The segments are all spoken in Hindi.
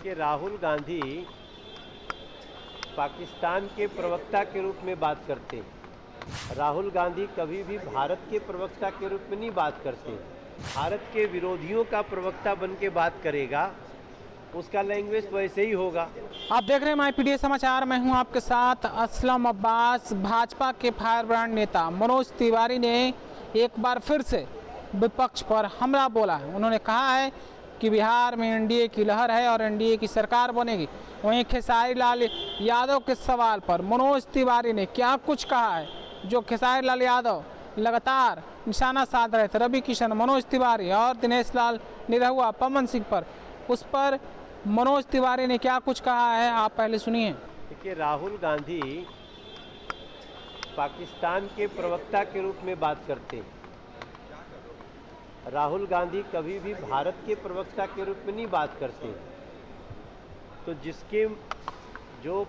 देखिए, राहुल गांधी पाकिस्तान के प्रवक्ता के रूप में बात करते हैं। राहुल गांधी कभी भी भारत के प्रवक्ता के रूप में नहीं बात करते। भारत के विरोधियों का प्रवक्ता बन के बात करेगा, उसका लैंग्वेज वैसे ही होगा। आप देख रहे हैं माईपीडीए समाचार, मैं हूं आपके साथ असलम अब्बास। भाजपा के फायर ब्रांड नेता मनोज तिवारी ने एक बार फिर से विपक्ष पर हमला बोला है। उन्होंने कहा है कि बिहार में एनडीए की लहर है और एनडीए की सरकार बनेगी। वहीं खेसारी लाल यादव के सवाल पर मनोज तिवारी ने क्या कुछ कहा है, जो खेसारी लाल यादव लगातार निशाना साध रहे थे रवि किशन, मनोज तिवारी और दिनेश लाल निरहुआ, पवन सिंह पर, उस पर मनोज तिवारी ने क्या कुछ कहा है, आप पहले सुनिए। देखिए, राहुल गांधी पाकिस्तान के प्रवक्ता के रूप में बात करते हैं। राहुल गांधी कभी भी भारत के प्रवक्ता के रूप में नहीं बात करते। तो जो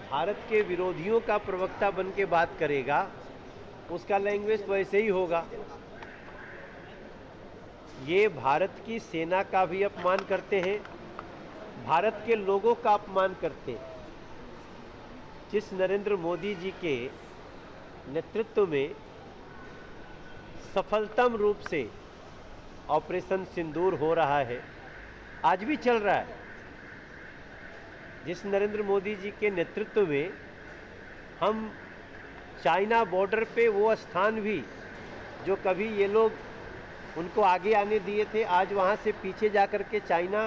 भारत के विरोधियों का प्रवक्ता बन के बात करेगा, उसका लैंग्वेज वैसे ही होगा। ये भारत की सेना का भी अपमान करते हैं, भारत के लोगों का अपमान करते हैं। जिस नरेंद्र मोदी जी के नेतृत्व में सफलतम रूप से ऑपरेशन सिंदूर हो रहा है, आज भी चल रहा है। जिस नरेंद्र मोदी जी के नेतृत्व में हम चाइना बॉर्डर पे वो स्थान भी जो कभी ये लोग उनको आगे आने दिए थे, आज वहाँ से पीछे जाकर के चाइना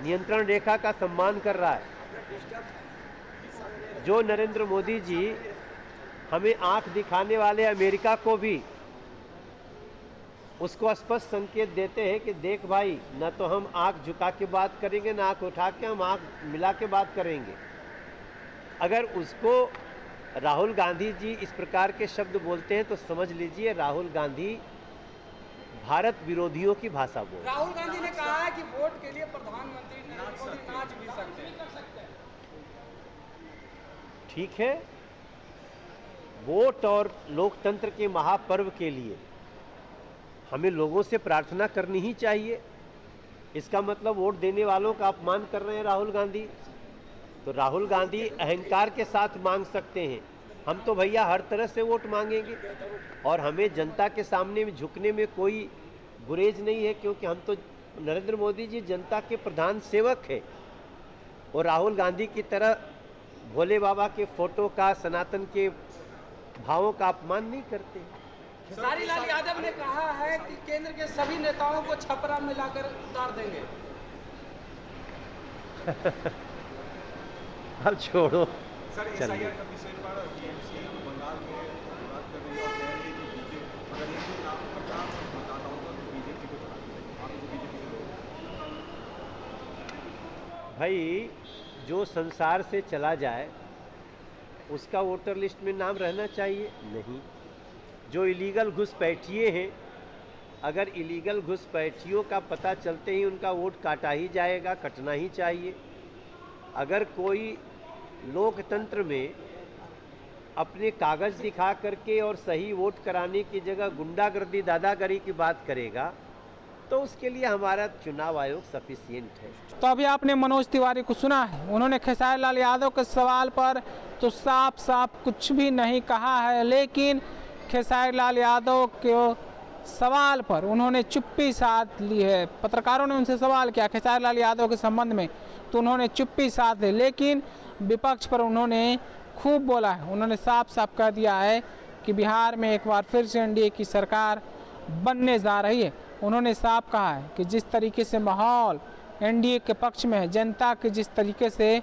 नियंत्रण रेखा का सम्मान कर रहा है। जो नरेंद्र मोदी जी हमें आंख दिखाने वाले अमेरिका को भी उसको स्पष्ट संकेत देते हैं कि देख भाई, न तो हम आंख झुका के बात करेंगे, न आंख उठा के हम आंख मिला के बात करेंगे। अगर उसको राहुल गांधी जी इस प्रकार के शब्द बोलते हैं तो समझ लीजिए राहुल गांधी भारत विरोधियों की भाषा बोल। राहुल गांधी ने कहा है कि वोट के लिए प्रधानमंत्री नरेंद्र मोदी नाच भी सकते हैं। ठीक है, वोट और लोकतंत्र के महापर्व के लिए हमें लोगों से प्रार्थना करनी ही चाहिए। इसका मतलब वोट देने वालों का अपमान कर रहे हैं राहुल गांधी। तो राहुल गांधी अहंकार के साथ मांग सकते हैं, हम तो भैया हर तरह से वोट मांगेंगे और हमें जनता के सामने में झुकने में कोई गुरेज नहीं है, क्योंकि हम तो नरेंद्र मोदी जी जनता के प्रधान सेवक हैं। और राहुल गांधी की तरह भोले बाबा के फोटो का, सनातन के भावों का अपमान नहीं करते। खेसारी लाल यादव ने कहा है कि केंद्र के सभी नेताओं को छपरा में लाकर उतार देंगे। अब छोड़ो, सर, एसआईआर का विषय पर टीएमसी बंगाल में बात कर रही है और कह रही है कि बीजेपी अगर इनके नाम पर मतदाताओं को बीजेपी को चला देंगे, आप इनको बीजेपी से भाई जो संसार से चला जाए उसका वोटर लिस्ट में नाम रहना चाहिए? नहीं। जो इलीगल घुसपैठिए हैं, अगर इलीगल घुसपैठियों का पता चलते ही उनका वोट काटा ही जाएगा, कटना ही चाहिए। अगर कोई लोकतंत्र में अपने कागज़ दिखा करके और सही वोट कराने की जगह गुंडागर्दी, दादागिरी की बात करेगा, तो उसके लिए हमारा चुनाव आयोग सफिशिएंट है। तो अभी आपने मनोज तिवारी को सुना है, उन्होंने खेसारी लाल यादव के सवाल पर तो साफ साफ कुछ भी नहीं कहा है, लेकिन खेसारी लाल यादव के सवाल पर उन्होंने चुप्पी साध ली है। पत्रकारों ने उनसे सवाल किया खेसारी लाल यादव के संबंध में, तो उन्होंने चुप्पी साध ली, लेकिन विपक्ष पर उन्होंने खूब बोला है। उन्होंने साफ साफ कह दिया है कि बिहार में एक बार फिर से एनडीए की सरकार बनने जा रही है। उन्होंने साफ कहा है कि जिस तरीके से माहौल एनडीए के पक्ष में है, जनता के जिस तरीके से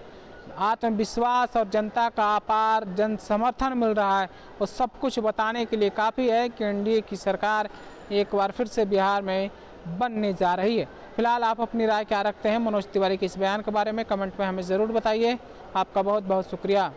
आत्मविश्वास और जनता का अपार जन समर्थन मिल रहा है, वो सब कुछ बताने के लिए काफ़ी है कि एनडीए की सरकार एक बार फिर से बिहार में बनने जा रही है। फिलहाल आप अपनी राय क्या रखते हैं मनोज तिवारी के इस बयान के बारे में कमेंट में हमें ज़रूर बताइए। आपका बहुत बहुत शुक्रिया।